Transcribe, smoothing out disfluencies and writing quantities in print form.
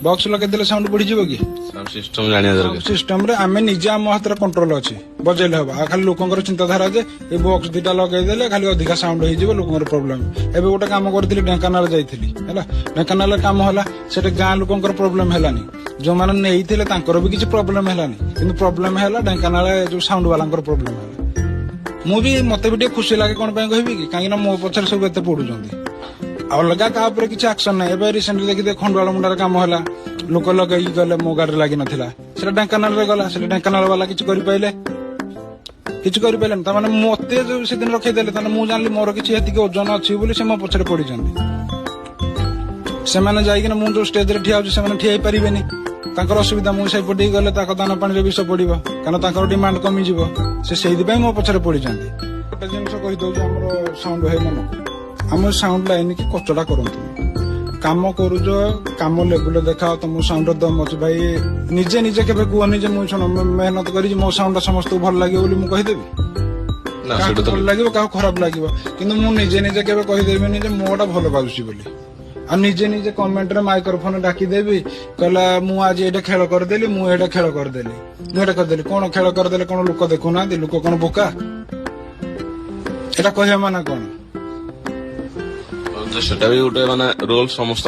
box लगे sound बढ़ी जीव कि साउंड सिस्टम जानिया दरकार सिस्टम रे आमे निजे आम हाथ कंट्रोल अच्छी बजेले हम आ खाली लोकंकर चिंताधारा जे ए बॉक्स दुटा लगेदेले खाली अधिका साउंड हो लोकंकर प्रोब्लेम एबे गोटे काम करथिली ढेंकानाल जाइथिली हैला ढेंकानाल काम होला सेटे गां लोकंकर प्रोब्लेम हेलानी जो माने नेइथिले तांकर भी किछि प्रोब्लेम हेलानी किंतु प्रोब्लेम हैला ढेंकानाल जो साउंड वालांकर प्रोब्लेम हैला मु भी मते भी खुशी लागे कोन पय कहबी कि काई ना मो पछर सब एते पडुजंदी अलगा का ऊपर किसी एक्शन ना एबे रिसेंटली देखि खंडवाल मुंडार काम होला लोक लगेई गले मो गाड़ी लागी नथिला सेटा ढेंकानाल रे गला सेटा ढेंकानाल वाला किछ करि पाइले त माने मते जो से दिन रखै देले तने मु जानली मोर किछ हेति के ओजन अछि बोली से मो पछरे पड़ी जंदी से माने जाई कि मु जो स्टेज रे ठिया से माने ठियाई परिबेनी तांकर असुविधा मु से पडी गले ताको दाना पानी रे विष पड़िबो कारण तांकर डिमांड कमी जिवो से सेहि दिबे मो पछरे पड़ी जंदी गोटे जिंस कहि दउ जे हमरो साउंड हे मन हम साउंड लाइन की कचड़ा करंतु काम करूज काम लेवल देखाओ तुम साउंड दम अच्छे भाई निजे निजे केबे कहनी जे मु मेहनत करी मो साउंड समस्त भल लागे बोली मु कहिदेबी भल लागिबो का खराब लागिबो किंतु मु निजे निजे केबे कहिदेबिनी जे मोटा भल बाजुची बोली आ निजे निजे कमेंट रे माइक्रोफोन डाकी देबी कहला मु आज एटा खेल कर देली मु एटा खेल कर देली मु एटा कर देली कोन खेल कर देले कोन लोक देखु ना दे लोक कोन बोका एटा कहया माना कोन सेटा भी गोटे माने रोल समस्त